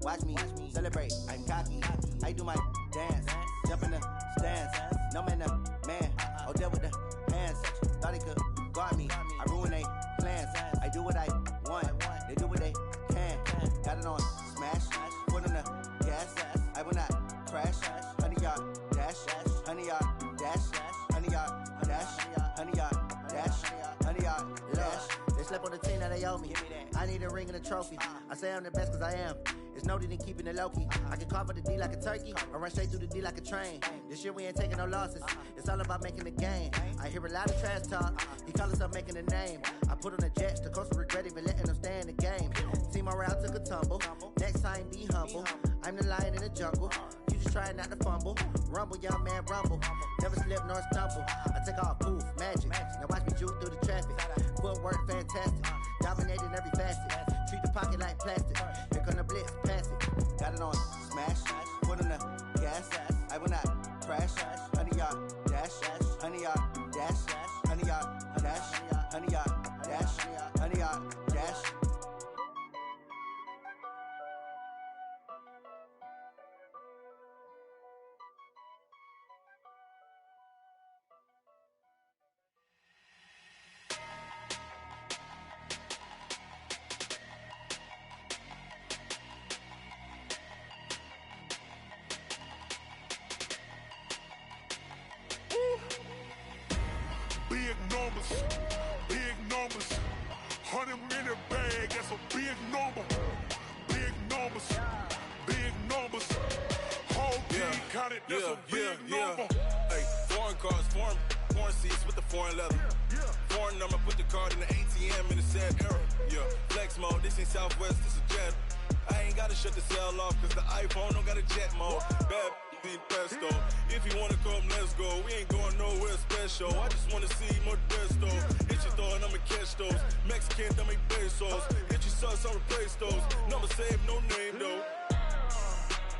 watch me celebrate. I'm cocky, I do my dance, jump in the stands. No man, man, oh there with the hands. Thought he could guard me, I ruin they plans. I do what I want, they do what they can. Got it on smash, put in the gas. I will not crash. 100 yard dash, 100 yard dash, 100 yard dash, 100 yard dash, 100 yard dash. They slept on the team that they owe me. I need a ring and a trophy. I say I'm the best cause I am. It's no need in keeping it low-key. I can carve up the D like a turkey or run straight through the D like a train. This year we ain't taking no losses. It's all about making the game. I hear a lot of trash talk. He call himself making a name. I put on the jets. The coach will regret even letting them stay in the game. Team around took a tumble. Next time be humble. I'm the lion in the jungle. You just trying not to fumble. Rumble, young man, rumble. Never slip nor stumble. I take off, poof, magic. Now watch me juke through the traffic. Footwork fantastic. Dominating every facet. Treat the pocket like plastic. Here come the blitz, pass it. Got it on smash. Put in the gas. I will not crash. 100 yard dash. 100 yard dash. 100 yard dash. 100 yard dash. 100 yard dash. Big numbers, 100 minute bag, that's a big number. Big numbers, whole team counted, that's a big number. Hey, foreign cars, foreign seats with the foreign leather. Foreign number, put the card in the ATM in the sad era. Yeah, flex mode, this ain't Southwest, this a jet. I ain't gotta shut the cell off, cause the iPhone don't got a jet mode. Bad need pesto. If you wanna come, let's go. We ain't going nowhere special. I just wanna see more desto. Hit your thought, I'ma catch those. Mexican, dummy pesos. Hit your sauce, I'll replace those. Number save, no name though.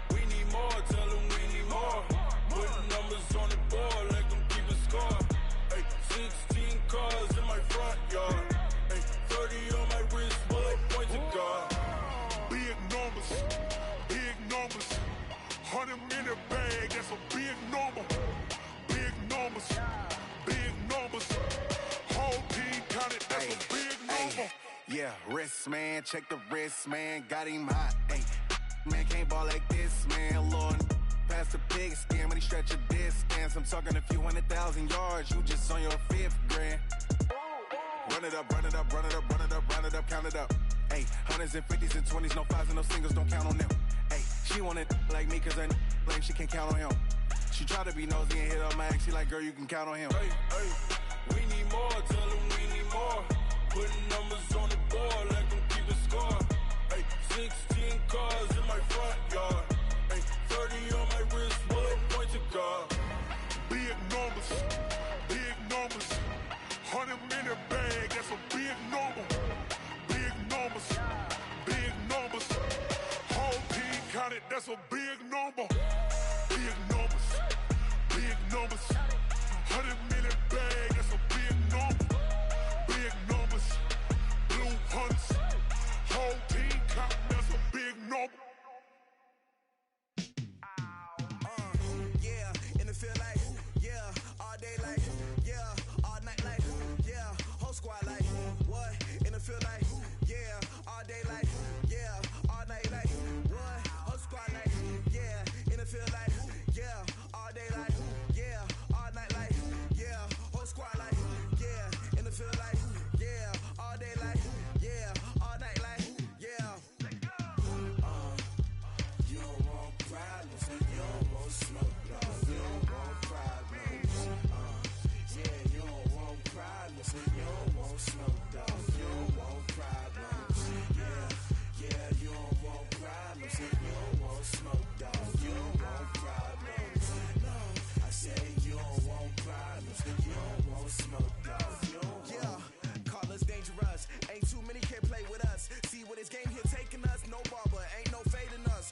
We need more, tell them we need more. Putting numbers on the board, like them keep a score. Hey, 16 cars in my front yard. Hey, 30 on my wrist, while I point to God. Big numbers, 100 minute bag, that's a big number. Big numbers, whole team counted, that's a big number. Yeah, wrist man, check the wrist man, got him hot. Ay, man can't ball like this, man. Lord, past the pig skin, but he stretch a distance. I'm talking a few 100,000 yards, you just on your 5th grand. Run it up, count it up. Ay, hundreds and 50s and 20s, no 5s and no singles, don't count on them. Ay, she want it like me, cause her like she can't count on him. She try to be nosy and hit up my ex, she like, girl, you can count on him. Hey, we need more, tell them we need more. Putting numbers on the board, like them keep a score. Hey, 16 cars in my front yard. Hey, 30 on my wrist, while I point to God. Big numbers, 100 minute bag, that's a big number. Big numbers, whole team counted, that's a big number. Big numbers, 100 minute bag, that's a big number. Big numbers, blue hunts, whole team counted, that's a big number. Yeah, in the field like, yeah, all day like, yeah, all night like, yeah, whole squad like, what? In the field like, yeah, all day like, yeah, all night like, what? Whole squad like, yeah, in the field like, yeah, all day like, yeah, all night like, yeah, whole squad like, yeah, in the field like, yeah, all day like, yeah, all night like, yeah. You don't want problems, you don't want smoke, dog. You don't want problems. Yeah, you don't want problems, you don't want smoke, dog. You don't want problems. Yeah, you don't want problems, you don't want smoke, dog. You don't want problems. No, I said you don't want problems, you don't want smoke, dog. You don't want. Yeah, call us dangerous. Ain't too many can play with us. See what this game here taking us. No barber, ain't no fading us.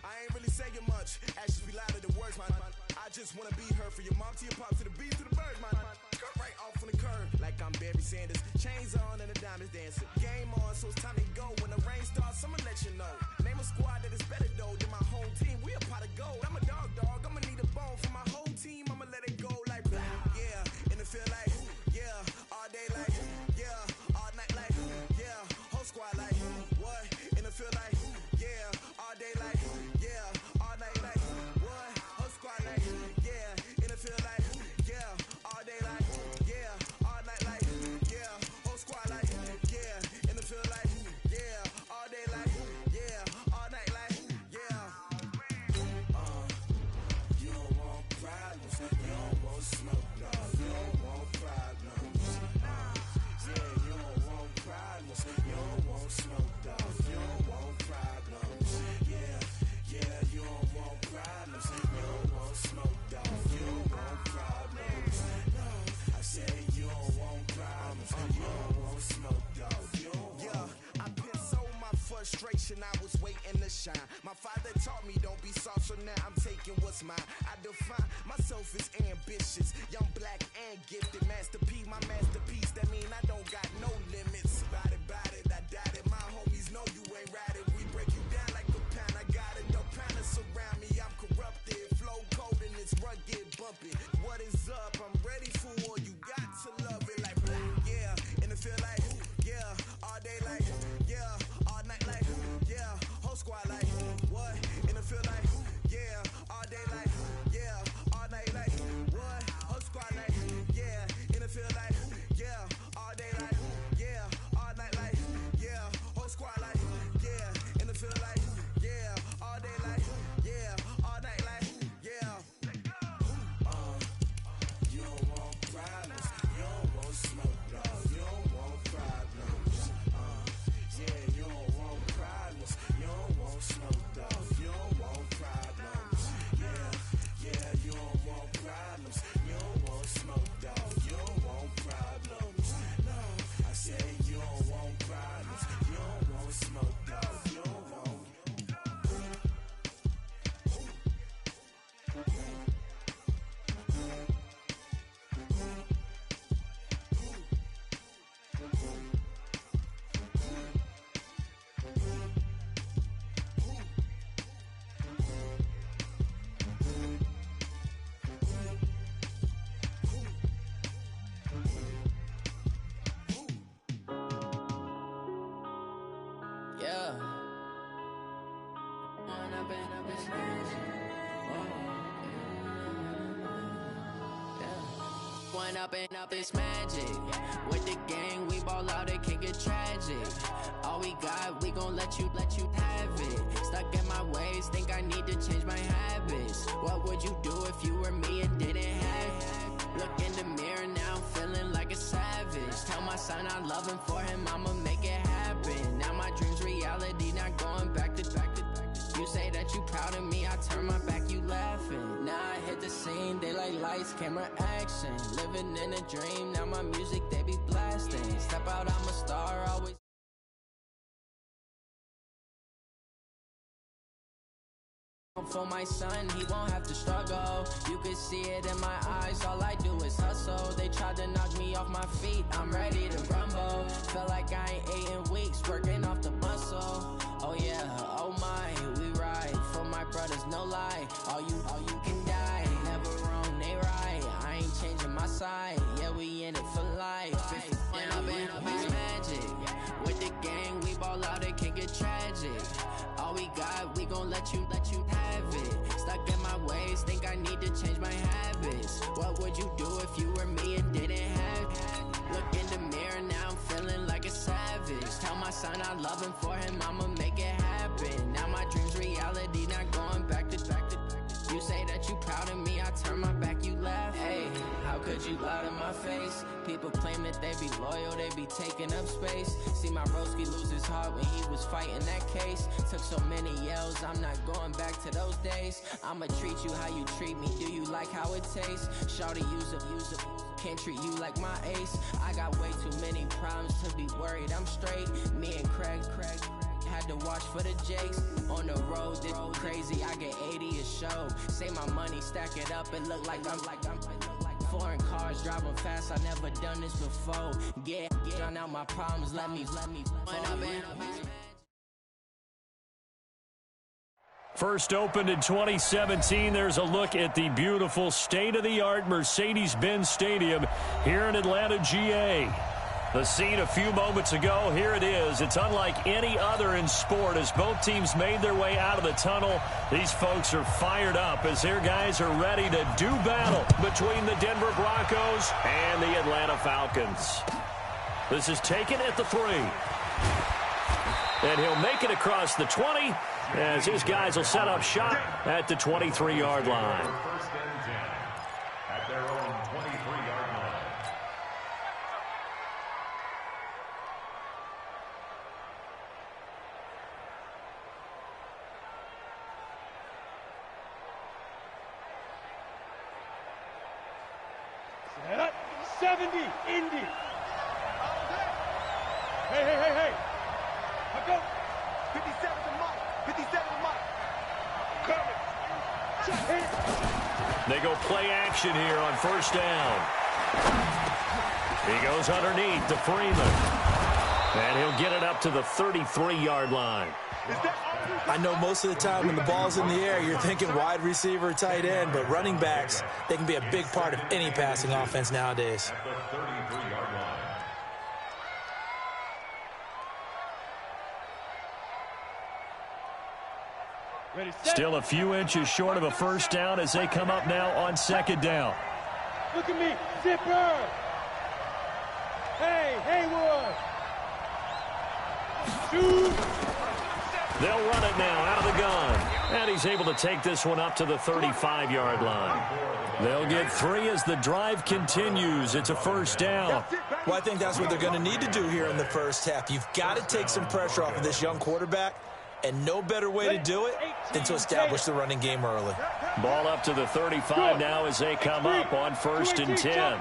I ain't really saying much. Actions be louder than words, man. I just wanna be her for your mom to your pop to the beat to the bird, man. Cut right off on the curb like I'm Barry Sanders. Chains on and the diamonds dancing. Game on, so it's time to go. When the rain starts, I'ma let you know. Name a squad that is better shine. My father taught me don't be soft, so now I'm taking what's mine. I define myself as ambitious, young, black, and gifted. Master P, my masterpiece, that mean I don't got no limits. Bout it, I doubt it. My homies know you ain't ride it. We break you down like a pound. I got it, no pound to surround me. I'm corrupted, flow cold and it's rugged, bumpy. What is up? I'm ready for war. You got to love it like yeah, and it feel like yeah, all day like yeah, all night like yeah, whole squad like what? And it feel like yeah, all day like yeah, all night like what? Whole squad like yeah, and it feel like yeah, all day like yeah, all night like yeah, whole squad like yeah, and it feel like yeah, all day like yeah, all night like yeah. You don't want problems, you don't want smoke, dog. You don't want problems. Yeah, you don't want problems, you don't want smoke, dog. You don't want problems. Yeah, you don't want problems, you don't want smoke, dog. You don't want problems. No, I say you don't want problems, you don't want smoke, dog. You don't want. Yeah. One up and up is magic. With the gang, we ball out, it can get tragic. All we got, we gon' let you have it. Stuck in my ways, think I need to change my habits. What would you do if you were me and didn't have it? Look in the mirror now, feeling like a savage. Tell my son I love him, for him I'ma make it happen. Now my dream's reality, not going back to. You say that you proud of me, I turn my back, you laughing. Now I hit the scene, they like lights, camera, action. Living in a dream, now my music, they be blasting. Step out, I'm a star, always. For my son, he won't have to struggle. You can see it in my eyes, all I do is hustle. They tried to knock me off my feet, I'm ready to rumble. Felt like I ain't ate in weeks, working off the muscle. Oh yeah, oh my, we ride for my brothers, no lie. All you can die, never wrong, they right. I ain't changing my side, yeah, we in it for life. When up in it's magic. With the gang, we ball out, it can get tragic. All we got, we gon' let you have it. Stuck in my ways, think I need to change my habits. What would you do if you were me and didn't have it? Look in the mirror, now I'm feeling like a savage. Tell my son I love him, for him I'ma make it happen. Now my dream's reality, not going back to. You say that you proud of me, I turn my back, you laugh. Hey, how could you lie to my face? People claim that they be loyal, they be taking up space. See my broski lose his heart when he was fighting that case. Took so many yells, I'm not going back to those days. I'ma treat you how you treat me, do you like how it tastes? Shawty, use up, can't treat you like my ace. I got way too many problems to be worried, I'm straight. Me and Craig had to watch for the Jakes. On the road, this crazy, I get 80 a show. Say my money, stack it up, it look like I'm foreign cars, driving fast, I never done this before. Get out my problems, let me First opened in 2017, there's a look at the beautiful state-of-the-art Mercedes-Benz Stadium here in Atlanta, GA. The scene a few moments ago, here it is. It's unlike any other in sport as both teams made their way out of the tunnel. These folks are fired up as their guys are ready to do battle between the Denver Broncos and the Atlanta Falcons. This is taken at the 3. And he'll make it across the 20 as his guys will set up shop at the 23-yard line. First and 10 at their own 23-yard line. Set up, 70, Indy. Hey. Let's go. 57 to Mike. 57 to Mike. They go play action here on first down. He goes underneath to Freeman. And he'll get it up to the 33-yard line. I know most of the time when the ball's in the air, you're thinking wide receiver, tight end, but running backs, they can be a big part of any passing offense nowadays. Still a few inches short of a first down as they come up now on second down. Look at me, Zipper. Hey, Haywood. Shoot. They'll run it now out of the gun. And he's able to take this one up to the 35-yard line. They'll get 3 as the drive continues. It's a first down. Well, I think that's what they're going to need to do here in the first half. You've got to take some pressure off of this young quarterback. And no better way to do it than to establish the running game early. Ball up to the 35 now as they come up on first and 10.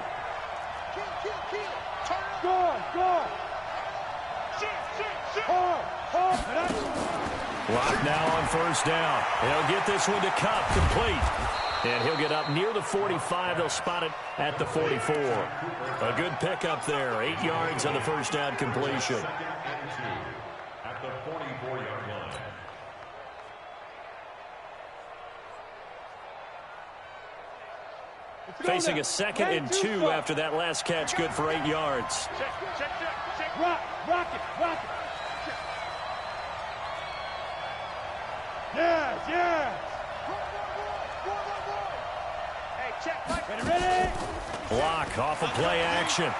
Lock now on first down. He'll get this one to Cup complete. And he'll get up near the 45. They'll spot it at the 44. A good pickup there. 8 yards on the first down completion. At the 44-yard line. Facing a 2nd and 2 after that last catch. Good for 8 yards. Check. Rock it. Yes. Hey, check. Ready? Block off of play action.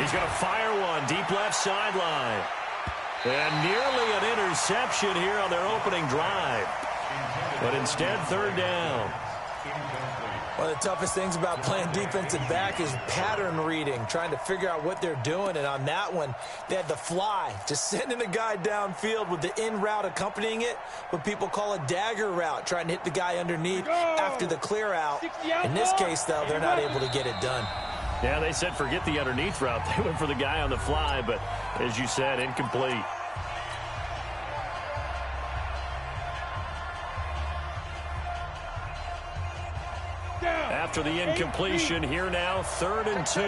He's going to fire one deep left sideline. And nearly an interception here on their opening drive. But instead, third down. One of the toughest things about playing defensive back is pattern reading, trying to figure out what they're doing. And on that one, they had the fly, just sending a guy downfield with the in route accompanying it, what people call a dagger route, trying to hit the guy underneath after the clear out. In this case, though, they're not able to get it done. Yeah, they said forget the underneath route. They went for the guy on the fly, but as you said, incomplete. After the incompletion, here now, 3rd and 2.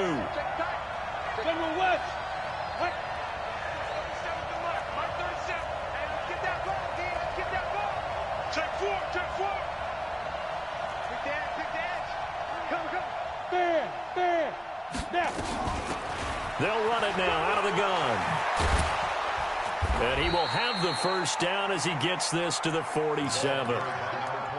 General West. Check 4. Big dash. Come. Fair. Now. They'll run it now out of the gun. And he will have the first down as he gets this to the 47.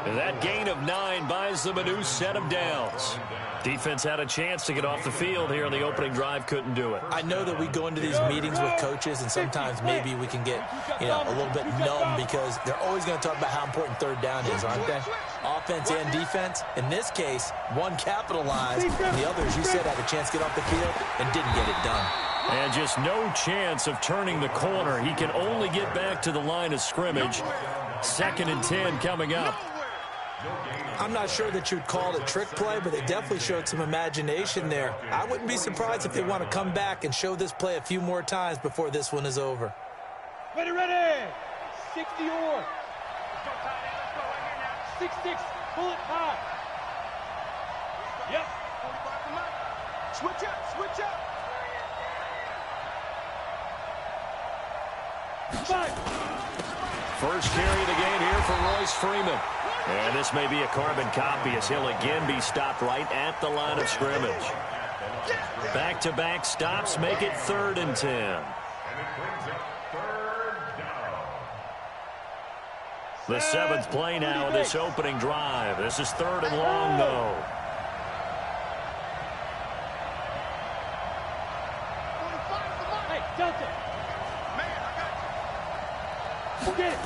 That gain of 9 buys them a new set of downs. Defense had a chance to get off the field here on the opening drive, couldn't do it. I know that we go into these meetings with coaches, and sometimes maybe we can get, a little bit numb because they're always going to talk about how important third down is, aren't they? Offense and defense. In this case, one capitalized, and the others, you said, had a chance to get off the field and didn't get it done. And just no chance of turning the corner. He can only get back to the line of scrimmage. 2nd and 10 coming up. I'm not sure that you'd call it a trick play, but they definitely showed some imagination there. I wouldn't be surprised if they want to come back and show this play a few more times before this one is over. Ready. 60 or. Let's go, tight end. Let's go right here now. 6-6. Pull it high. Yep. 45 from up. Switch up. 5. First carry of the game here for Royce Freeman. And this may be a carbon copy as he'll again be stopped right at the line of scrimmage. Back-to-back stops make it 3rd and 10. And it brings up 3rd down. The 7th play now of this opening drive. This is 3rd and long, though. Hey, Delta. Forget it.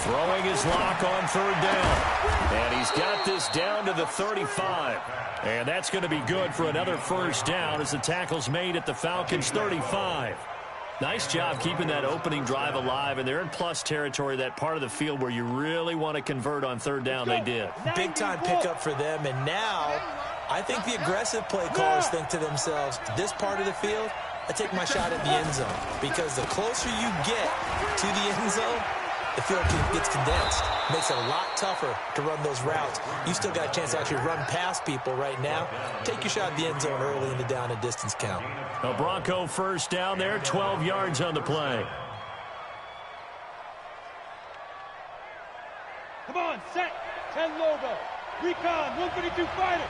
Throwing his lock on 3rd down. And he's got this down to the 35. And that's going to be good for another first down as the tackle's made at the Falcons' 35. Nice job keeping that opening drive alive, and they're in plus territory, that part of the field where you really want to convert on 3rd down. They did. Big-time pickup for them, and now I think the aggressive play callers think to themselves, this part of the field, I take my shot at the end zone, because the closer you get to the end zone, the field gets condensed. Makes it a lot tougher to run those routes. You still got a chance to actually run past people right now. Take your shot at the end zone early in the down and distance count. A Bronco first down there, 12 yards on the play. Come on, set. 10 logo. Recon, 132 fighter.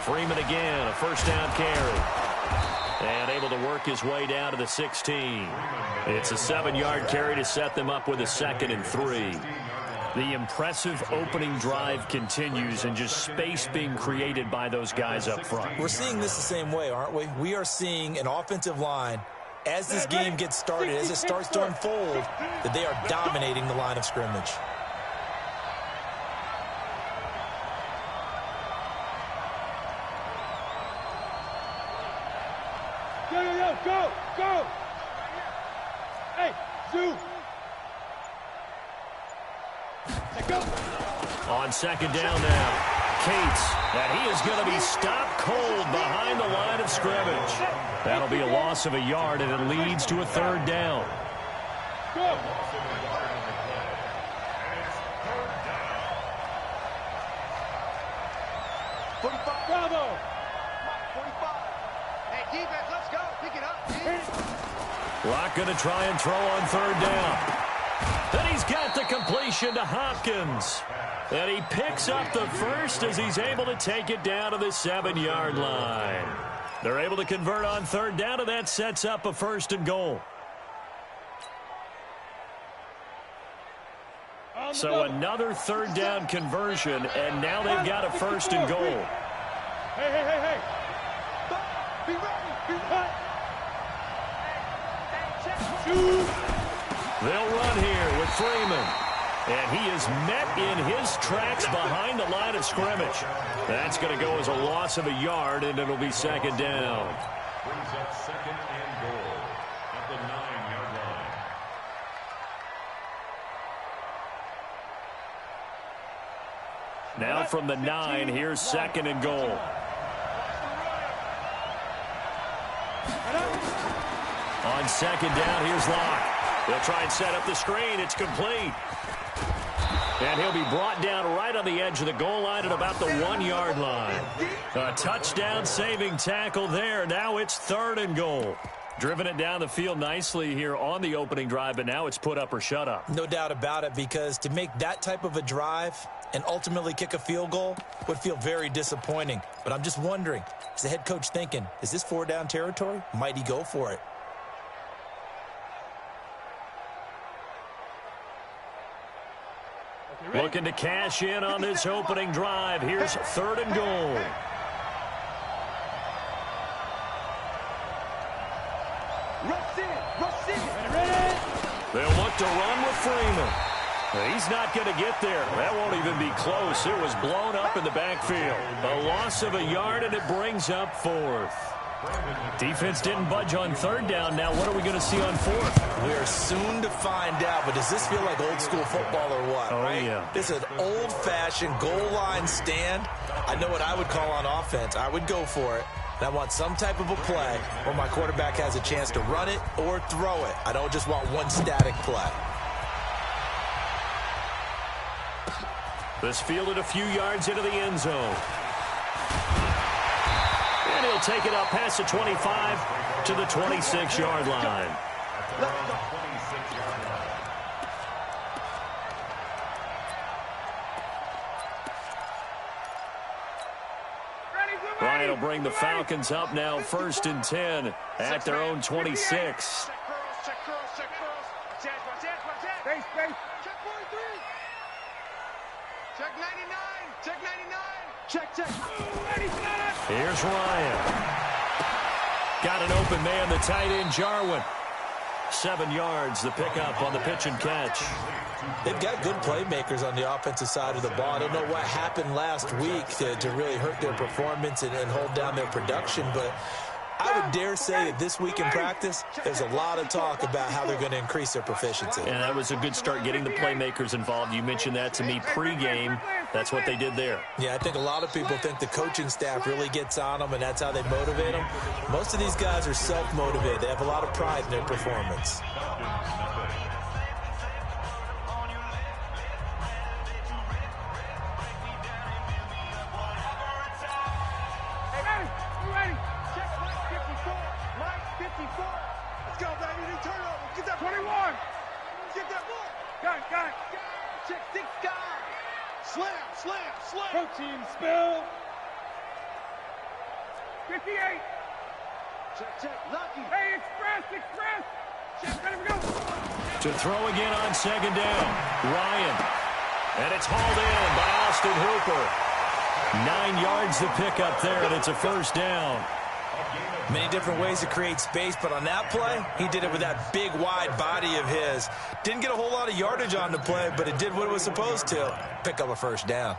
Freeman again, a first down carry. And able to work his way down to the 16. It's a 7-yard carry to set them up with a 2nd and 3. The impressive opening drive continues and just space being created by those guys up front. We're seeing this the same way, aren't we? We are seeing an offensive line, as this game gets started, as it starts to unfold, that they are dominating the line of scrimmage. Go, go! Hey, Zoo! Go. On 2nd down now, Cates, and he is going to be stopped cold behind the line of scrimmage. That'll be a loss of a yard, and it leads to a 3rd down. Go! Bravo! 45. Hey, defense, let's go. Pick it up. Rock going to try and throw on 3rd down. Then he's got the completion to Hopkins. And he picks up the first as he's able to take it down to the 7-yard line. They're able to convert on 3rd down, and that sets up a 1st and goal. So another 3rd down conversion, and now they've got a 1st and goal. Hey. Be ready. Be ready. They'll run here with Freeman. And he is met in his tracks behind the line of scrimmage. That's going to go as a loss of a yard, and it'll be 2nd down. Brings up 2nd and goal at the 9-yard line. Now from the 9, here's 2nd and goal. On 2nd down, here's Locke. They'll try and set up the screen. It's complete. And he'll be brought down right on the edge of the goal line at about the 1-yard line. A touchdown-saving tackle there. Now it's 3rd and goal. Driven it down the field nicely here on the opening drive, but now it's put up or shut up. No doubt about it, because to make that type of a drive and ultimately kick a field goal would feel very disappointing. But I'm just wondering, is the head coach thinking, is this 4-down territory? Might he go for it? Looking to cash in on this opening drive. Here's 3rd and goal. They'll look to run with Freeman. He's not going to get there. That won't even be close. It was blown up in the backfield. A loss of a yard, and it brings up 4th. Defense didn't budge on 3rd down. Now what are we going to see on 4th? We're soon to find out, but does this feel like old school football or what? Oh, right? yeah. This is an old-fashioned goal line stand. I know what I would call on offense. I would go for it. And I want some type of a play where my quarterback has a chance to run it or throw it. I don't just want one static play. This fielded a few yards into the end zone. And he'll take it up past the 25 to the 26-yard line. Ryan will bring the Falcons up now 1st and 10 at their own 26. Check 43. Check 99. Check 99. Check. Here's Ryan. Got an open man, the tight end, Jarwin. 7 yards, the pickup on the pitch and catch. They've got good playmakers on the offensive side of the ball. I don't know what happened last week to really hurt their performance and hold down their production, but I would dare say that this week in practice, there's a lot of talk about how they're going to increase their proficiency. And that was a good start getting the playmakers involved. You mentioned that to me pregame. That's what they did there. Yeah, I think a lot of people think the coaching staff really gets on them, and that's how they motivate them. Most of these guys are self-motivated. They have a lot of pride in their performance. Pro team spill. 58. Check, lucky. Hey, express. Check, ready, we go. To throw again on second down. Ryan. And it's hauled in by Austin Hooper. 9 yards to pick up there, and it's a first down. Many different ways to create space, but on that play, he did it with that big, wide body of his. Didn't get a whole lot of yardage on the play, but it did what it was supposed to. Pick up a first down.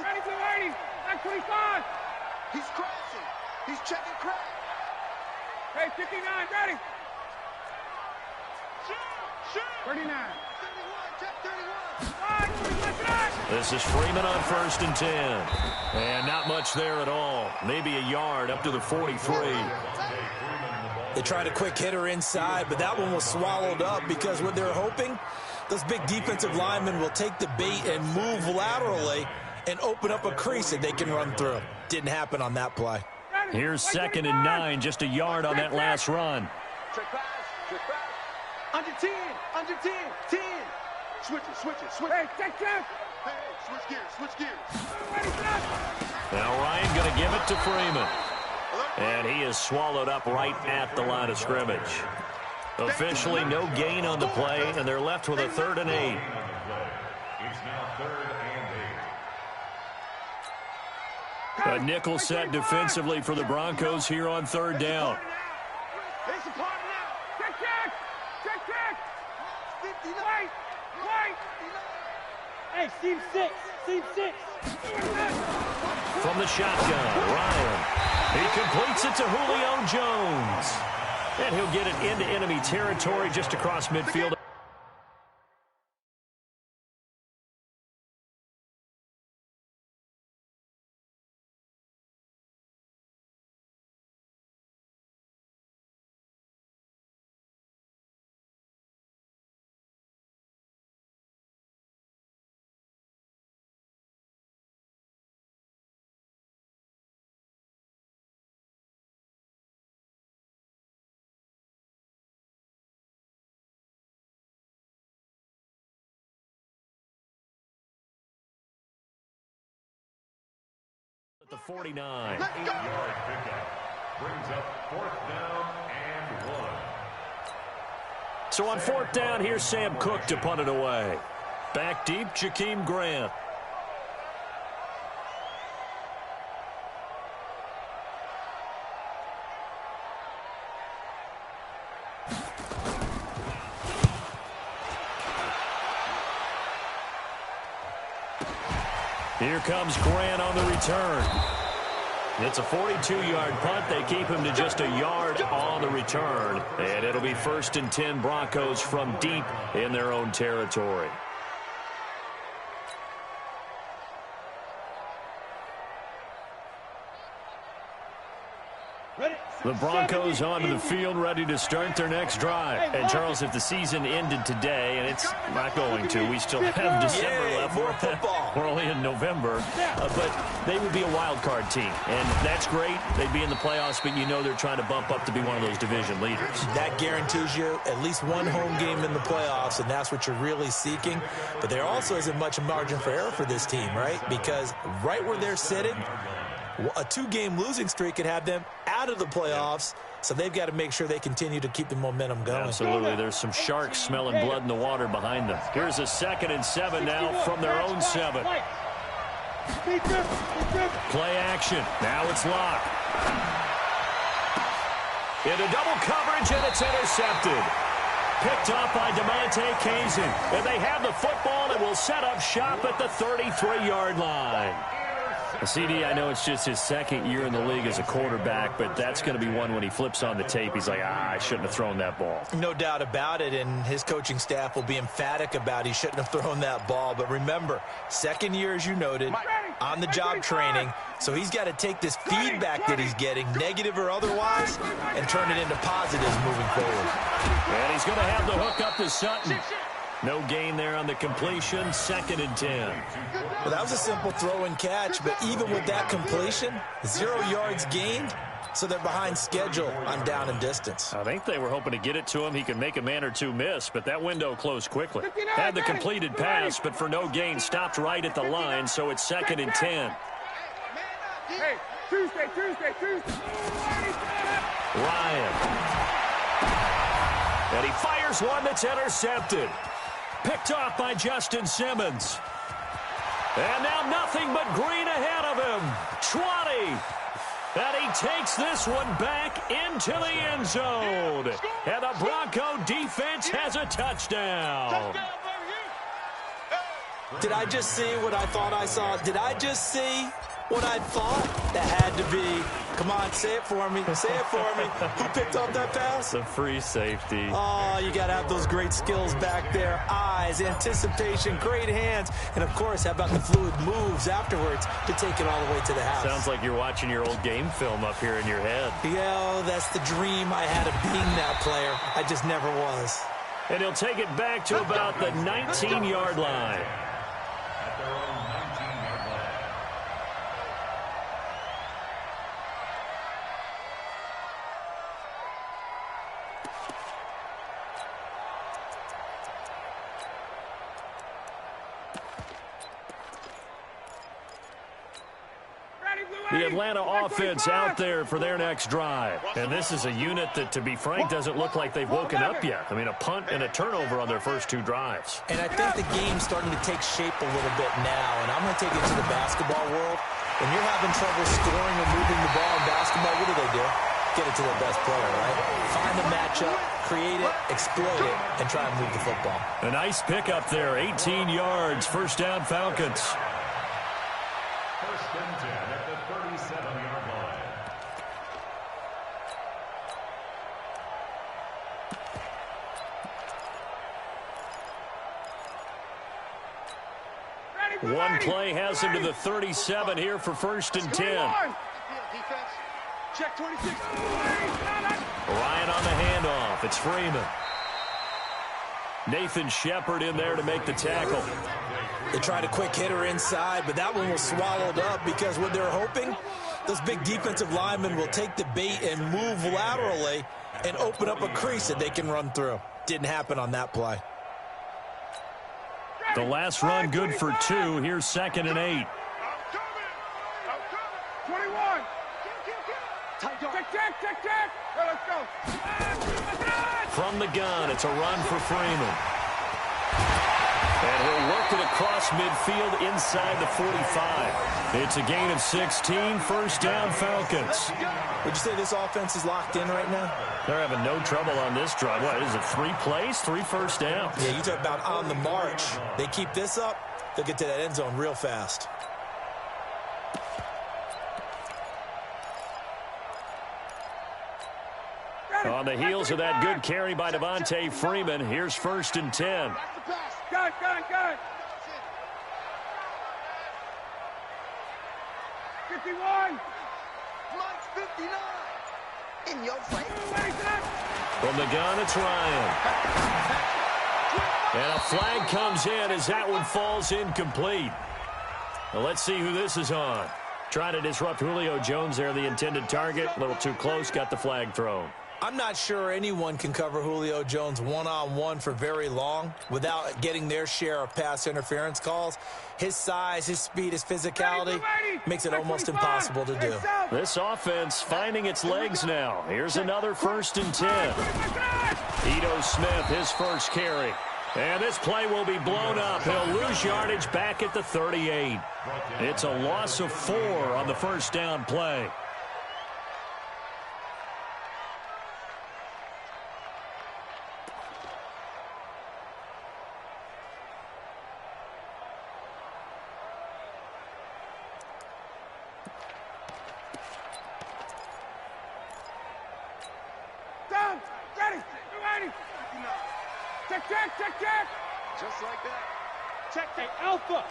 ready, 280, 925. He's crashing. He's checking crack. Hey, 59, ready. Shoot. 39. 31, check 31. This is Freeman on 1st and 10. And not much there at all. Maybe a yard up to the 43. They tried a quick hitter inside, but that one was swallowed up because what they're hoping, those big defensive linemen will take the bait and move laterally and open up a crease that they can run through. Didn't happen on that play. Here's 2nd and 9, just a yard on that last run. Check pass. Under 10. 10. Switch it. Hey, check. Hey, switch gears. Now Ryan going to give it to Freeman. And he is swallowed up right at the line of scrimmage. Officially no gain on the play, and they're left with a 3rd and 8. It's now 3rd and 8. A nickel set defensively for the Broncos here on 3rd down. It's a part now. Check. 59. Right. Hey, seam 6. From the shotgun, Ryan. He completes it to Julio Jones. And he'll get it into enemy territory just across midfield. At the 49. 8-yard pickup. Brings up 4th down and 1. So on 4th down, here's Sam Cook to punt it away. Back deep, Jakeem Grant. Here comes Grant on the return. It's a 42-yard punt. They keep him to just a yard on the return. And it'll be 1st and 10 Broncos from deep in their own territory. The Broncos onto the field, ready to start their next drive. And, Charles, if the season ended today, and it's not going to, we still have December left. More football. We're only in November. But they would be a wild card team. And that's great. They'd be in the playoffs, but you know they're trying to bump up to be one of those division leaders. That guarantees you at least one home game in the playoffs, and that's what you're really seeking. But there also isn't much margin for error for this team, right? Because right where they're sitting, a 2-game losing streak could have them out of the playoffs, so they've got to make sure they continue to keep the momentum going. Absolutely. There's some sharks smelling blood in the water behind them. Here's a 2nd and 7 now from their own 7. Play action. Now it's Locke. Into double coverage, and it's intercepted. Picked up by DeMonte Kazin. And they have the football and will set up shop at the 33-yard line. CD, I know it's just his second year in the league as a quarterback, but that's going to be one when he flips on the tape. He's like, I shouldn't have thrown that ball. No doubt about it, and his coaching staff will be emphatic about he shouldn't have thrown that ball. But remember, second year, as you noted, on-the-job training, so he's got to take this feedback that he's getting, negative or otherwise, and turn it into positives moving forward. And he's going to have the hook up to Sutton. No gain there on the completion, 2nd and 10. Well, that was a simple throw and catch, but even with that completion, 0 yards gained, so they're behind schedule on down and distance. I think they were hoping to get it to him. He could make a man or two miss, but that window closed quickly. Had the completed pass, but for no gain, stopped right at the line, so it's 2nd and 10. Hey, Tuesday. Ryan. And he fires one that's intercepted. Picked off by Justin Simmons. And now nothing but green ahead of him. 20. And he takes this one back into the end zone. And the Bronco defense has a touchdown. Did I just see what I thought I saw? Did I just see what I thought? That had to be. Come on, say it for me. Say it for me. Who picked up that pass? The free safety. Oh, you got to have those great skills back there. Eyes, anticipation, great hands. And, of course, how about the fluid moves afterwards to take it all the way to the house? Sounds like you're watching your old game film up here in your head. Yeah, that's the dream I had of being that player. I just never was. And he'll take it back to about the 19-yard line. The Atlanta offense out there for their next drive. And this is a unit that, to be frank, doesn't look like they've woken up yet. I mean, a punt and a turnover on their first 2 drives. And I think the game's starting to take shape a little bit now. And I'm going to take it to the basketball world. When you're having trouble scoring or moving the ball in basketball, what do? Get it to their best player, right? Find the matchup, create it, exploit it, and try and move the football. A nice pickup there, 18 yards, first down Falcons. First and 10 at the 37-yard line. One play has him to the 37 here for first and 10. Check 26. Ryan on the handoff. It's Freeman. Nathan Shepard in there to make the tackle. They tried a quick hitter inside, but that one was swallowed up because what they're hoping, those big defensive linemen will take the bait and move laterally and open up a crease that they can run through. Didn't happen on that play. The last run good for 2. Here's 2nd and 8. 21. Check. Let's go. From the gun, it's a run for Freeman. And he'll work it across midfield inside the 45. It's a gain of 16, first down Falcons. Would you say this offense is locked in right now? They're having no trouble on this drive. What is it, 3 plays, 3 first downs? Yeah, you talk about on the march. They keep this up, they'll get to that end zone real fast. On the heels of that good carry by Devontae Freeman, here's first and 10. Gun. 51. Mike's 59. In your face. From the gun, it's Ryan. And a flag comes in as that one falls incomplete. Now let's see who this is on. Trying to disrupt Julio Jones there, the intended target. A little too close, got the flag thrown. I'm not sure anyone can cover Julio Jones one-on-one for very long without getting their share of pass interference calls. His size, his speed, his physicality makes it almost impossible to do. This offense finding its legs now. Here's another first and 10. Ito Smith, his first carry. And this play will be blown up. He'll lose yardage back at the 38. It's a loss of 4 on the first down play. Check. Just like that. Check. Hey, Alpha.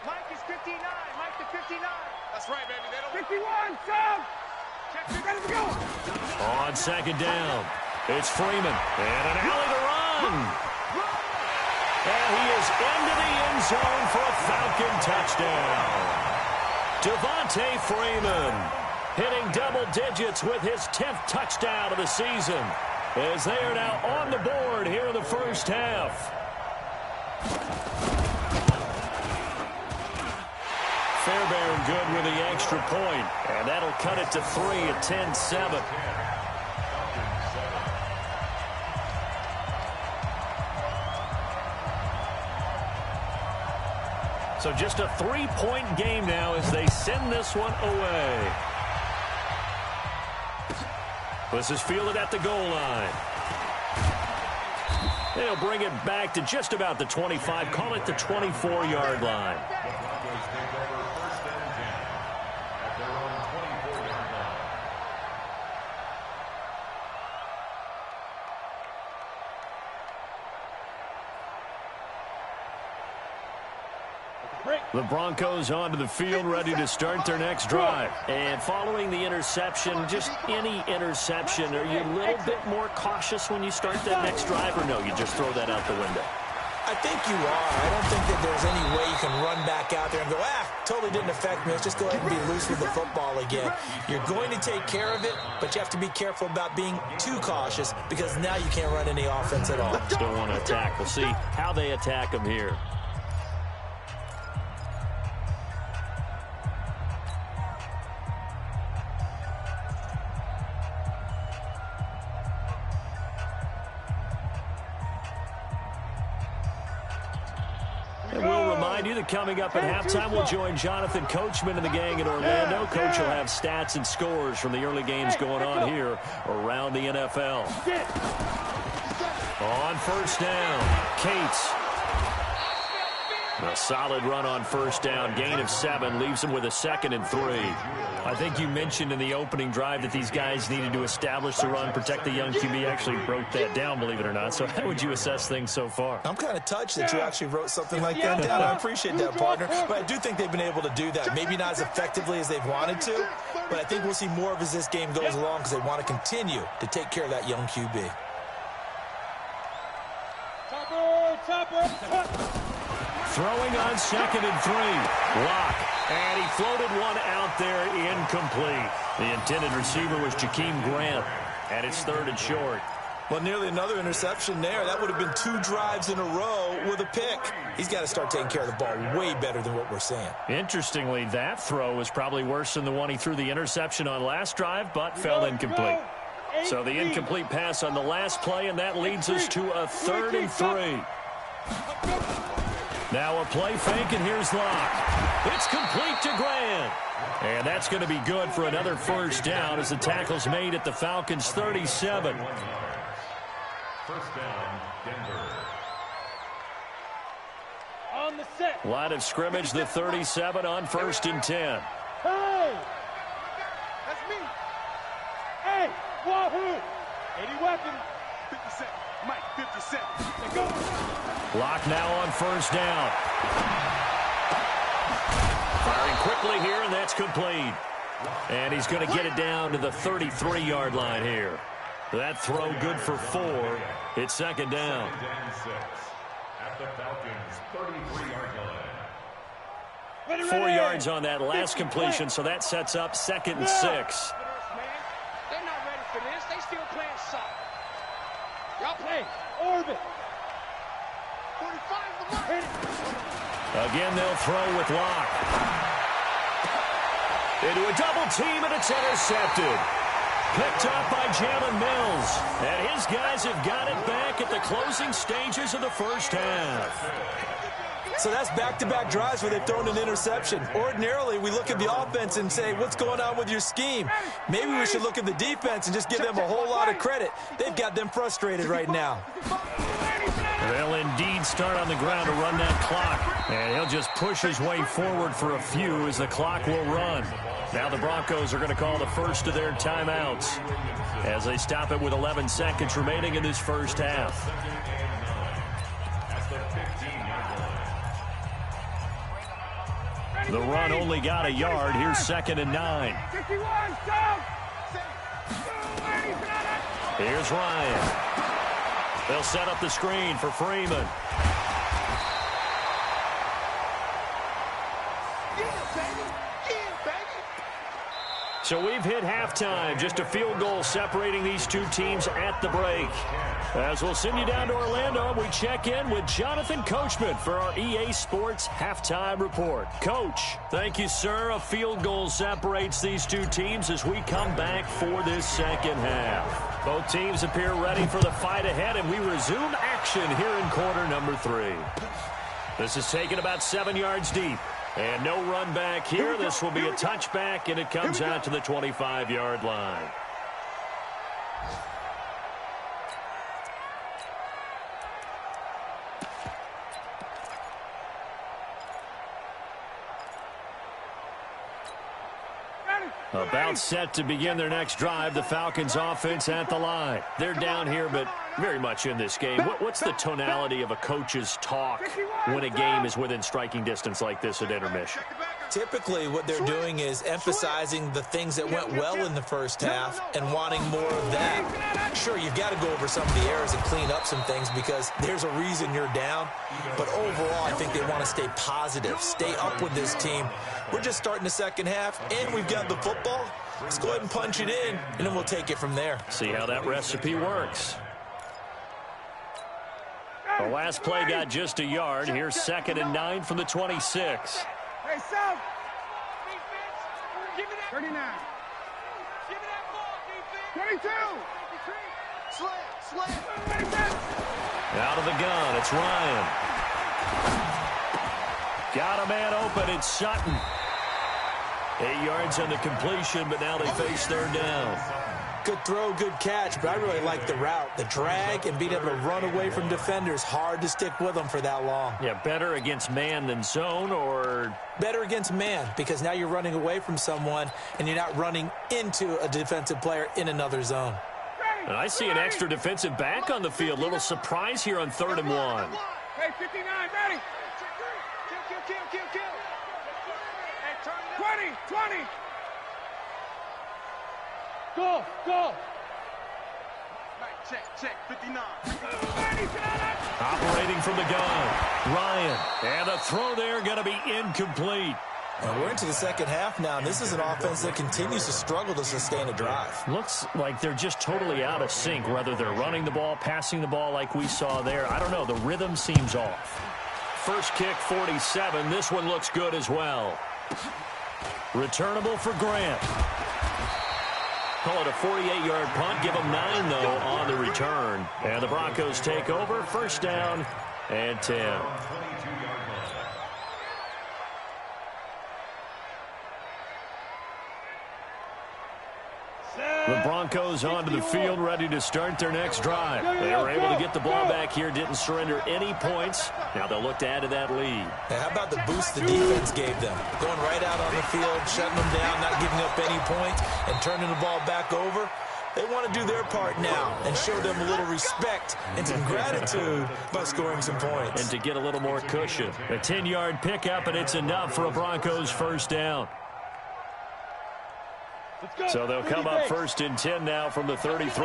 Mike is 59. Mike to 59. That's right, baby. They don't... 51, Sam. Check. Ready to go. On second down, it's Freeman. And an alley to run. And he is into the end zone for a Falcon touchdown. Devontae Freeman hitting double digits with his 10th touchdown of the season, as they are now on the board here in the first half. Fairbairn good with the extra point, and that'll cut it to 3 at 10-7. So just a 3-point game now as they send this one away. This is fielded at the goal line. They'll bring it back to just about the 25, call it the 24-yard line. The Broncos onto the field, ready to start their next drive. And following the interception, just any interception, are you a little bit more cautious when you start that next drive, or no, you just throw that out the window? I think you are. I don't think that there's any way you can run back out there and go, totally didn't affect me. Let's just go ahead and be loose with the football again. You're going to take care of it, but you have to be careful about being too cautious, because now you can't run any offense at all. Still want to attack. We'll see how they attack them here. Coming up at halftime, we'll join Jonathan Coachman and the gang in Orlando. Coach will have stats and scores from the early games going on here around the NFL. On first down, Cates. A solid run on first down, gain of 7, leaves him with a 2nd and 3. I think you mentioned in the opening drive that these guys needed to establish the run, protect the young QB. Actually broke that down, believe it or not. So how would you assess things so far? I'm kind of touched that you actually wrote something like that down. I appreciate that, partner. But I do think they've been able to do that. Maybe not as effectively as they've wanted to, but I think we'll see more of as this game goes along, because they want to continue to take care of that young QB. Throwing on 2nd and 3. Lock. And he floated one out there, incomplete. The intended receiver was Jakeem Grant. And it's 3rd and short. Well, nearly another interception there. That would have been 2 drives in a row with a pick. He's got to start taking care of the ball way better than what we're seeing. Interestingly, that throw was probably worse than the one he threw the interception on last drive, but fell incomplete. So the incomplete pass on the last play, and that leads us to a 3rd and 3. Now a play fake, and here's Locke. It's complete to Grant. And that's going to be good for another first down as the tackle's made at the Falcons' 37. First down, Denver. On the set. Line of scrimmage, the 37 on 1st and 10. Hey! That's me. Hey! Wahoo! 80 weapon. 57. Mike, 57. Let's go. Lock now on first down. Firing quickly here, and that's complete. And he's going to get it down to the 33-yard line here. That throw good for 4. It's 2nd down. 2nd and 6 at the Falcons' 33-yard line. 4 yards on that last completion, so that sets up 2nd and 6. They're not ready for this. They still playing soft. Y'all play. Orbit. 45 Again, they'll throw with Locke. Into a double team, and it's intercepted. Picked up by Jalen Mills. And his guys have got it back at the closing stages of the first half. So that's back-to-back drives where they've thrown an interception. Ordinarily, we look at the offense and say, what's going on with your scheme? Maybe we should look at the defense and just give them a whole lot of credit. They've got them frustrated right now. They'll indeed start on the ground to run that clock. And he'll just push his way forward for a few as the clock will run. Now the Broncos are going to call the first of their timeouts as they stop it with 11 seconds remaining in this first half. The run only got a yard. Here's 2nd and 9. 61, Here's Ryan. They'll set up the screen for Freeman. So we've hit halftime. Just a field goal separating these two teams at the break. As we'll send you down to Orlando, we check in with Jonathan Coachman for our EA Sports Halftime Report. Coach, thank you, sir. A field goal separates these two teams as we come back for this second half. Both teams appear ready for the fight ahead, and we resume action here in quarter number 3. This is taken about 7 yards deep. And no run back here. This will be a touchback, and it comes out to the 25-yard line. About set to begin their next drive. The Falcons offense at the line. They're down here, but very much in this game. What's the tonality of a coach's talk when a game is within striking distance like this at intermission? Typically, what they're doing is emphasizing the things that went well in the first half and wanting more of that. Sure, you've got to go over some of the errors and clean up some things because there's a reason you're down. But overall, I think they want to stay positive, stay up with this team. We're just starting the second half, and we've got the football. Let's go ahead and punch it in, and then we'll take it from there. See how that recipe works. The last play got just a yard. Here's 2nd and 9 from the 26. Hey, South. 39. Give me that ball, defense. 22. Slam. Out of the gun, it's Ryan. Got a man open, it's Sutton. 8 yards on the completion, but now they face third down. Good throw, good catch, but I really like the route. The drag and being able to run away from defenders, hard to stick with them for that long. Yeah, better against man than zone, or? Better against man, because now you're running away from someone and you're not running into a defensive player in another zone. And I see an extra defensive back on the field. Little surprise here on 3rd and 1. Hey, 59, ready. Kill. Hey, 20. Go. Right, check, 59. Operating from the gun, Ryan. And a throw there going to be incomplete. And we're into the second half now, and this is an offense that continues to struggle to sustain a drive. Looks like they're just totally out of sync, whether they're running the ball, passing the ball like we saw there. I don't know. The rhythm seems off. First kick, 47. This one looks good as well. Returnable for Grant. Call it a 48-yard punt. Give them 9, though, on the return. And the Broncos take over. First down and 10. The Broncos onto the field, ready to start their next drive. They were able to get the ball back here, didn't surrender any points. Now they'll look to add to that lead. Now, how about the boost the defense gave them? Going right out on the field, shutting them down, not giving up any points, and turning the ball back over. They want to do their part now and show them a little respect and some gratitude by scoring some points. And to get a little more cushion. A 10-yard pickup, and it's enough for a Broncos first down. So they'll come up 1st and 10 now from the 33.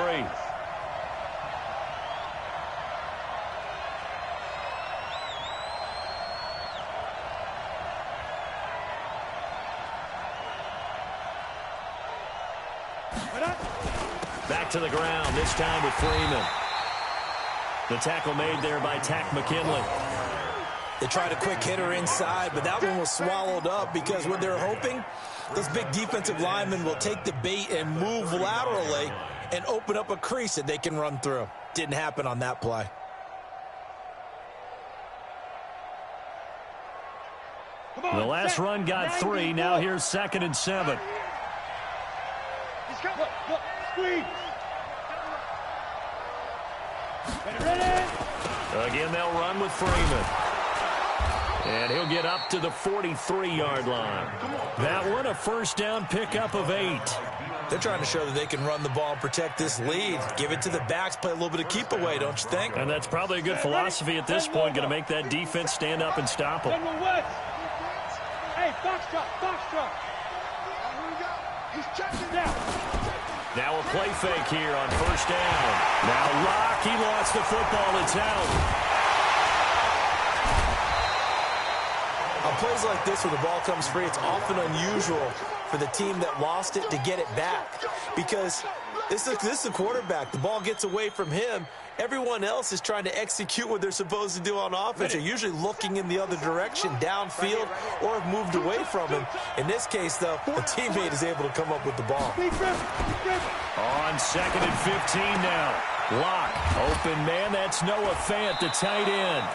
Back to the ground, this time with Freeman. The tackle made there by Tack McKinley. They tried a quick hitter inside, but that one was swallowed up because what they're hoping, those big defensive linemen will take the bait and move laterally and open up a crease that they can run through. Didn't happen on that play. The last run got 3. Now here's 2nd and 7. Squeeze. Again, they'll run with Freeman. And he'll get up to the 43-yard line. That one, a first down pickup of 8. They're trying to show that they can run the ball and protect this lead. Give it to the backs, play a little bit of keep away, don't you think? And that's probably a good philosophy at this point, going to make that defense stand up and stop them. Hey, box drop, box drop. Here we go. He's checking Down. Now a play fake here on first down. Now Locke, he lost the football. It's out. On plays like this where the ball comes free, it's often unusual for the team that lost it to get it back. Because this is a quarterback. The ball gets away from him. Everyone else is trying to execute what they're supposed to do on offense. They're usually looking in the other direction, downfield, or have moved away from him. In this case, though, a teammate is able to come up with the ball. On 2nd and 15 now. Locke, open man. That's Noah Fant, the tight end.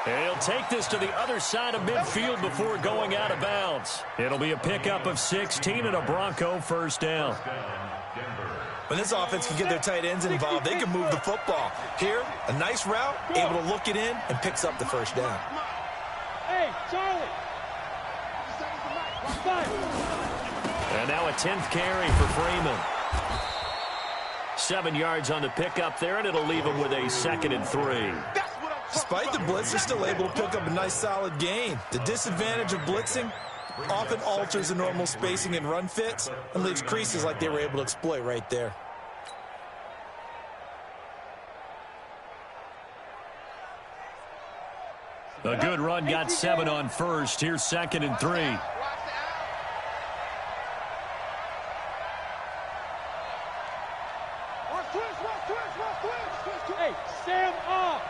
And he'll take this to the other side of midfield before going out of bounds. It'll be a pickup of 16 and a Bronco first down. When this offense can get their tight ends involved, they can move the football. Here, a nice route, able to look it in, and picks up the first down. Hey, Charlie. And now a 10th carry for Freeman. 7 yards on the pickup there, and it'll leave him with a 2nd and 3. Despite the blitz, they're still able to pick up a nice solid gain. The disadvantage of blitzing often alters the normal spacing and run fits and leaves creases like they were able to exploit right there. A good run, got 7 on first. Here's 2nd and 3. Hey, Sam off.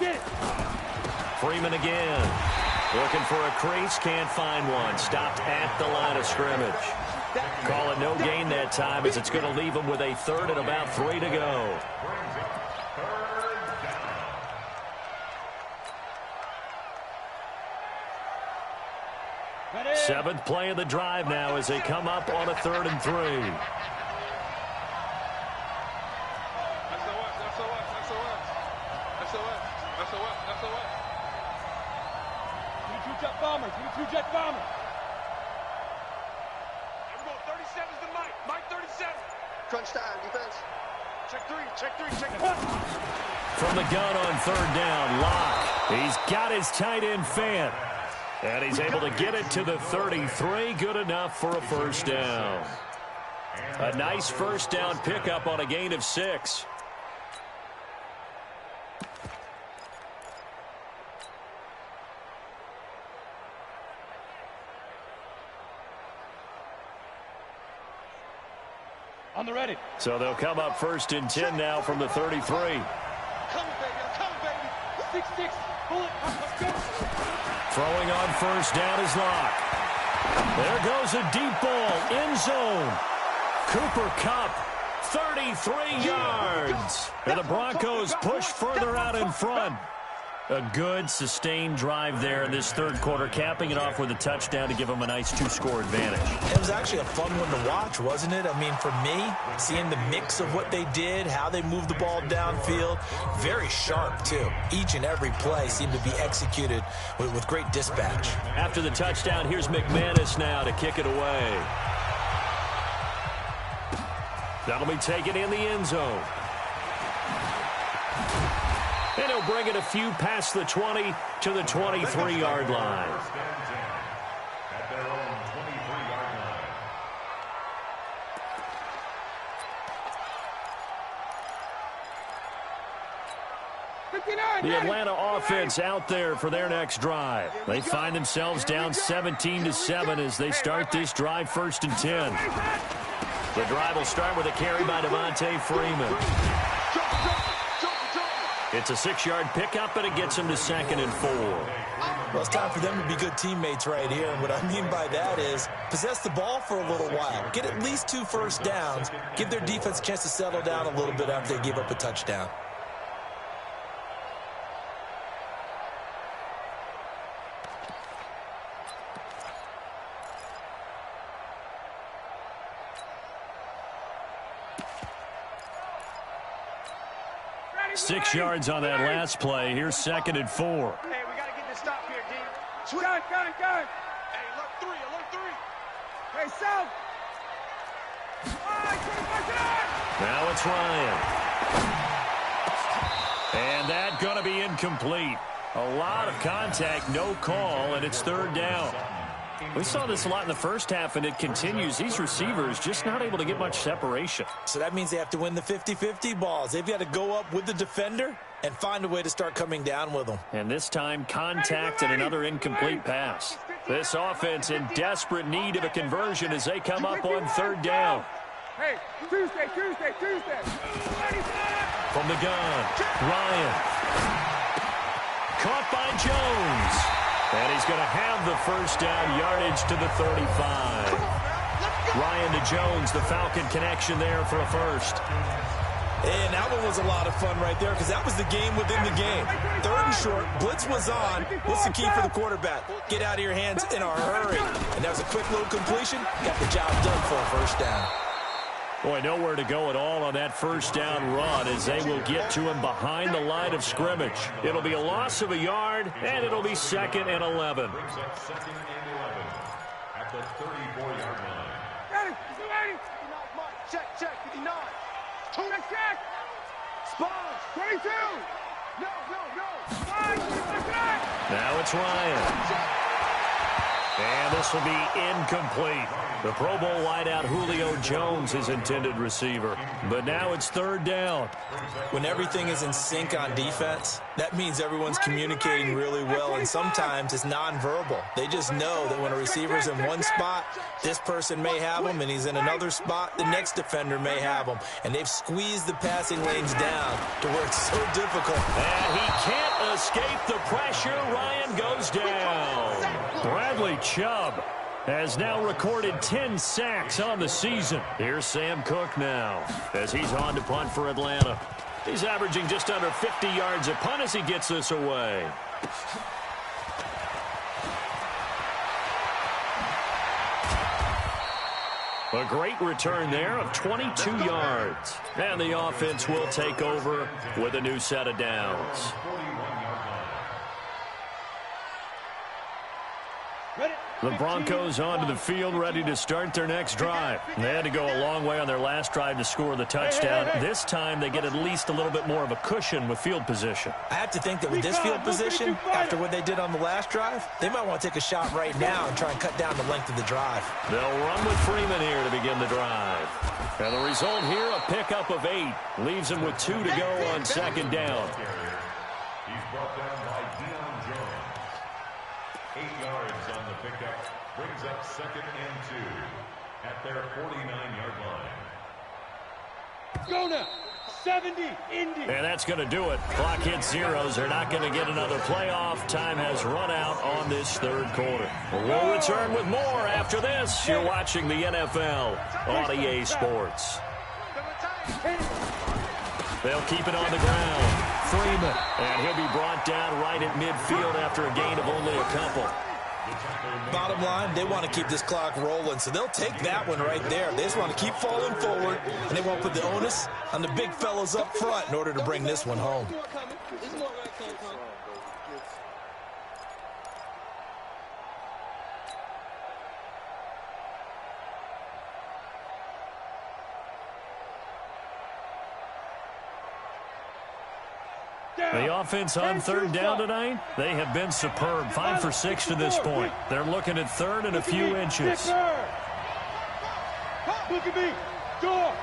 Get it. Freeman again. Looking for a crease, can't find one. Stopped at the line of scrimmage. Call it no gain that time as it's going to leave him with a 3rd and about 3 to go. Seventh play of the drive now as they come up on a 3rd and 3. Jet bombers, we 2 jet bombers. Everyone, 37's the Mike. Mike 37. Crunch time, defense. Check 3, check 3, check 3. From the gun on 3rd down, Locke. He's got his tight end Fant. And he's able to get it to the 33. Good enough for a first down. A nice first down pickup on a gain of 6. On the ready. So they'll come up 1st and 10 now from the 33. Come, baby, come, baby. 6-6, pull it. Let's go. Throwing on 1st down is Locke. There goes a deep ball, end zone. Cooper Kupp, 33 yards. And the Broncos push further out in front. A good, sustained drive there in this 3rd quarter, capping it off with a touchdown to give them a nice 2-score advantage. It was actually a fun one to watch, wasn't it? I mean, for me, seeing the mix of what they did, how they moved the ball downfield, very sharp, too. Each and every play seemed to be executed with great dispatch. After the touchdown, here's McManus now to kick it away. That'll be taken in the end zone. And he'll bring it a few past the 20 to the 23-yard line. At their own 23-yard line. The Atlanta offense out there for their next drive. They find themselves down 17-7 as they start this drive 1st and 10. The drive will start with a carry by Devontae Freeman. It's a 6-yard pickup, and it gets him to 2nd and 4. Well, it's time for them to be good teammates right here. And what I mean by that is possess the ball for a little while. Get at least 2 first downs. Give their defense a chance to settle down a little bit after they give up a touchdown. Six yards on that last play. Here's 2nd and 4. Hey, we got to get this stop here, D. Gun. Hey, alert 3, alert 3. Hey, South. Now it's Ryan. And that going to be incomplete. A lot of contact, no call, and it's third down. We saw this a lot in the first half, and it continues. These receivers just not able to get much separation. So that means they have to win the 50-50 balls. They've got to go up with the defender and find a way to start coming down with them. And this time, contact and another incomplete pass. This offense in desperate need of a conversion as they come up on third down. Hey, Tuesday. From the gun, Ryan. Caught by Jones. And he's going to have the first down, yardage to the 35. Ryan to Jones, the Falcon connection there for a first. And that one was a lot of fun right there because that was the game within the game. Third and short, blitz was on. What's the key for the quarterback? Get out of your hands in a hurry. And that was a quick little completion. Got the job done for a first down. Boy, nowhere to go at all on that first down run as they will get to him behind the line of scrimmage. It'll be a loss of a yard, and it'll be 2nd and 11. Brings up 2nd and 11 at the 34-yard line. Ready. Check. 59. Check. Spot. 22. No. Now it's Ryan. And this will be incomplete. The Pro Bowl wideout Julio Jones, his intended receiver. But now it's third down. When everything is in sync on defense, that means everyone's communicating really well, and sometimes it's nonverbal. They just know that when a receiver's in one spot, this person may have him, and he's in another spot, the next defender may have him. And they've squeezed the passing lanes down to where it's so difficult. And he can't escape the pressure. Ryan goes down. Bradley Chubb has now recorded 10 sacks on the season. Here's Sam Cook now as he's on to punt for Atlanta. He's averaging just under 50 yards a punt as he gets this away. A great return there of 22 yards. And the offense will take over with a new set of downs. The Broncos onto the field, ready to start their next drive. They had to go a long way on their last drive to score the touchdown. This time, they get at least a little bit more of a cushion with field position. I have to think that with this field position, after what they did on the last drive, they might want to take a shot right now and try and cut down the length of the drive. They'll run with Freeman here to begin the drive. And the result here, a pickup of 8. Leaves him with 2 to go on second down. He's brought down by Deion Jones. 8 yards on the pickup. Brings up 2nd and 2 at their 49-yard line. Go now. 70, Indy. And that's going to do it. Clock hits zeros. They're not going to get another playoff. Time has run out on this third quarter. We'll return with more after this. You're watching the NFL on EA Sports. They'll keep it on the ground. Freeman. And he'll be brought down right at midfield after a gain of only a couple. Bottom line, they want to keep this clock rolling, so they'll take that one right there. They just want to keep falling forward, and they won't put the onus on the big fellas up front in order to bring this one home. The offense on third down tonight, they have been superb. 5 for 6 to this point. They're looking at third and a few inches. Look at me. Door.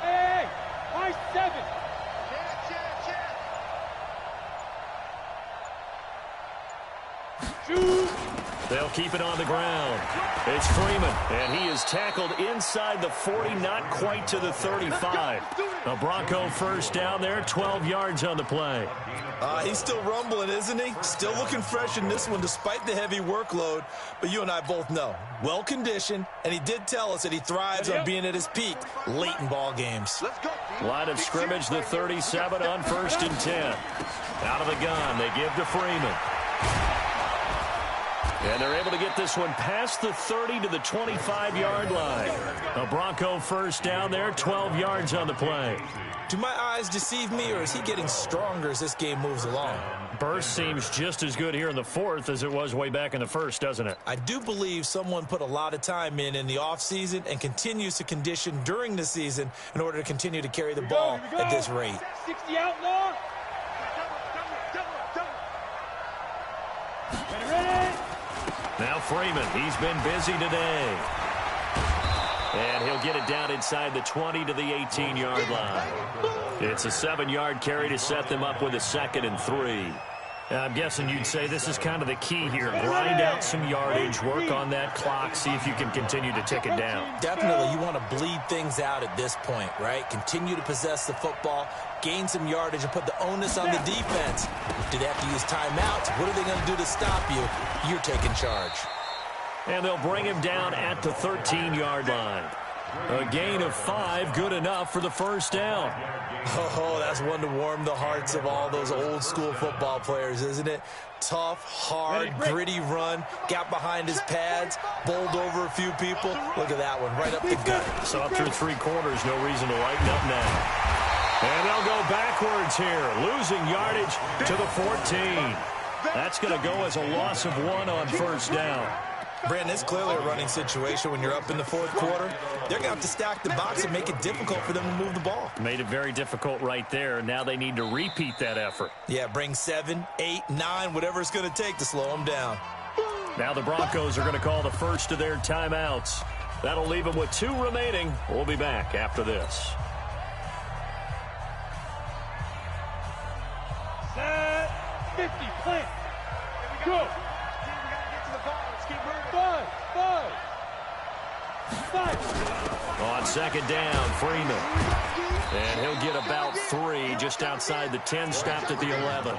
Hey, high 7. Shoot. They'll keep it on the ground. It's Freeman, and he is tackled inside the 40, not quite to the 35. A Bronco first down there, 12 yards on the play. He's still rumbling, isn't he? Still looking fresh in this one despite the heavy workload. But you and I both know, well-conditioned, and he did tell us that he thrives on being at his peak late in ball games. Line of scrimmage, the 37 on 1st and 10. Out of the gun, they give to Freeman. And they're able to get this one past the 30 to the 25-yard line. A Bronco first down there, 12 yards on the play. Do my eyes deceive me, or is he getting stronger as this game moves along? Burst seems just as good here in the 4th as it was way back in the 1st, doesn't it? I do believe someone put a lot of time in the offseason and continues to condition during the season in order to continue to carry the ball at this rate. 60 outlaw. Now Freeman, he's been busy today. And he'll get it down inside the 20 to the 18-yard line. It's a 7-yard carry to set them up with a 2nd and 3. I'm guessing you'd say this is kind of the key here. Grind out some yardage, work on that clock, see if you can continue to tick it down. Definitely, you want to bleed things out at this point, right? Continue to possess the football, gain some yardage, and put the onus on the defense. Do they have to use timeouts? What are they going to do to stop you? You're taking charge. And they'll bring him down at the 13-yard line. A gain of 5, good enough for the first down. Oh, that's one to warm the hearts of all those old-school football players, isn't it? Tough, hard, gritty run, got behind his pads, bowled over a few people. Look at that one, right up the gut. So up through 3 quarters, no reason to lighten up now. And they'll go backwards here, losing yardage to the 14. That's going to go as a loss of 1 on first down. Brandon, it's clearly a running situation when you're up in the 4th quarter. They're going to have to stack the box and make it difficult for them to move the ball. Made it very difficult right there. Now they need to repeat that effort. Yeah, bring 7, 8, 9, whatever it's going to take to slow them down. Now the Broncos are going to call the first of their timeouts. That'll leave them with 2 remaining. We'll be back after this. Set 50, plant. Here we go. On 2nd down, Freeman. And he'll get about 3 just outside the 10, stopped at the 11.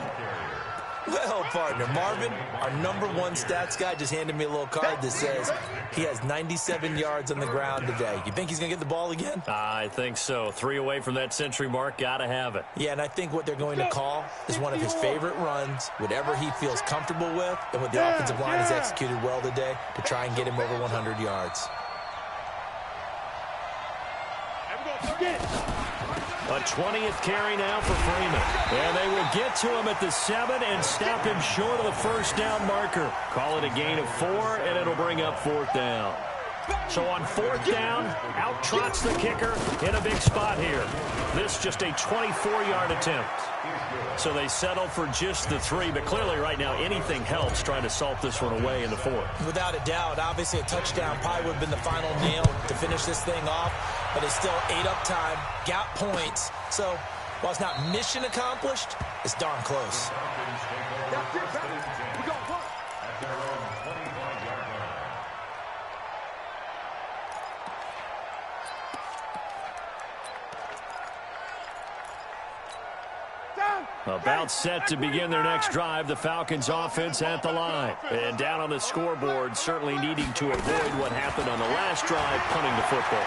Well, partner, Marvin, our #1 stats guy, just handed me a little card that says he has 97 yards on the ground today. You think he's going to get the ball again? I think so. 3 away from that century mark. Got to have it. Yeah, and I think what they're going to call is one of his favorite runs, whatever he feels comfortable with, and what the offensive line has executed well today to try and get him over 100 yards. A 20th carry now for Freeman. And they will get to him at the 7 and stop him short of the first down marker. Call it a gain of 4, and it'll bring up 4th down. So on 4th down, out trots the kicker in a big spot here. This just a 24-yard attempt. So they settle for just the 3, but clearly right now anything helps trying to salt this one away in the 4th. Without a doubt, obviously a touchdown probably would have been the final nail to finish this thing off, but it's still ate up time, got points. So while it's not mission accomplished, it's darn close. About set to begin their next drive, the Falcons offense at the line. And down on the scoreboard, certainly needing to avoid what happened on the last drive, punting the football.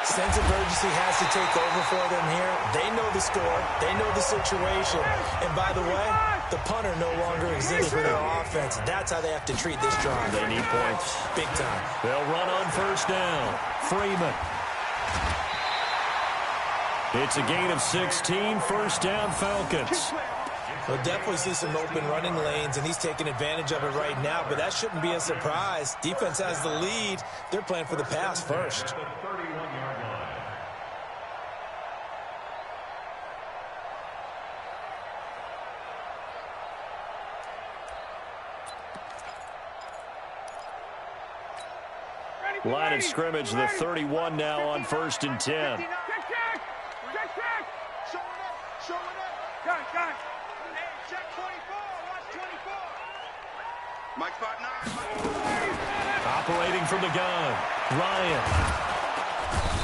Sense of urgency has to take over for them here. They know the score. They know the situation. And by the way, the punter no longer exists for their offense. That's how they have to treat this drive. They need points. Big time. They'll run on first down. Freeman. It's a gain of 16, first down Falcons. We'll definitely see some open running lanes, and he's taking advantage of it right now, but that shouldn't be a surprise. Defense has the lead. They're playing for the pass first. Line of scrimmage, the 31 now on 1st and 10. Operating from the gun, Ryan.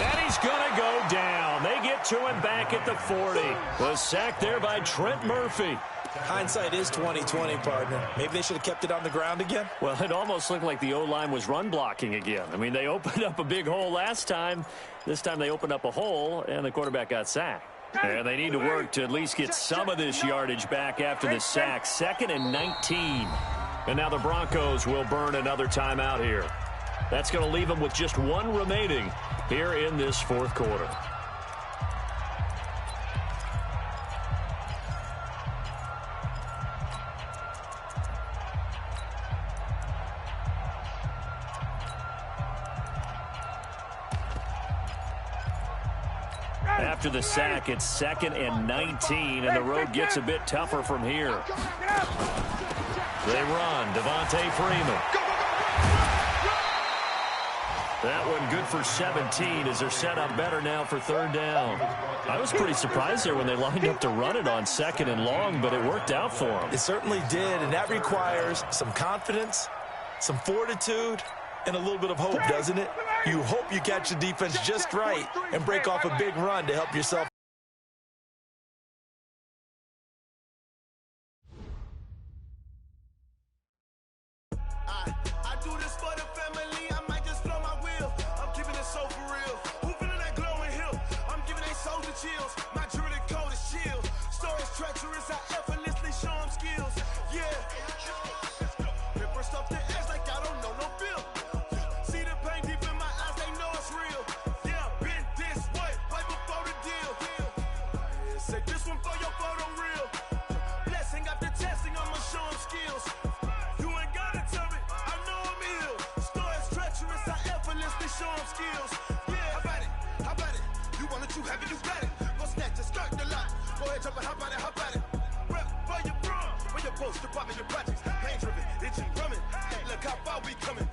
And he's going to go down. They get to him back at the 40. The sack there by Trent Murphy. Hindsight is 20/20, partner. Maybe they should have kept it on the ground again. Well, it almost looked like the O-line was run blocking again. I mean, they opened up a big hole last time. This time they opened up a hole, and the quarterback got sacked. And they need to work to at least get some of this yardage back after the sack. 2nd and 19. And now the Broncos will burn another timeout here. That's going to leave them with just 1 remaining here in this 4th quarter. After the sack, it's 2nd and 19, and the road gets a bit tougher from here. They run. Devontae Freeman. That one good for 17 as they're set up better now for third down. I was pretty surprised there when they lined up to run it on 2nd and long, but it worked out for them. It certainly did, and that requires some confidence, some fortitude, and a little bit of hope, doesn't it? You hope you catch the defense just right and break off a big run to help yourself. I do this for the family, I might just blow my wheel. I'm keeping it so for real. Who feeling that glowing hill? I'm giving they soldier chills. My jewelry code is chill. Stories treacherous, I effortlessly show them skills. Yeah. Ripper stuff the edge like I don't know no feel. See the pain deep in my eyes, they know it's real. Yeah, been this way, right before the deal. Say this one for your photo reel. Blessing after testing, I'ma show them skills. You ain't gotta tell me, I know I'm ill. Stories treacherous, I effortlessly show them skills. Yeah, how about it? How about it? You want it, you have it, you got it. Go snatch it, skirt the lot. Go ahead, jump it, how about it? How about it? Rep where you from? Where your post, department, your projects. Pain driven, itching, drumming. Hey, look how far we coming.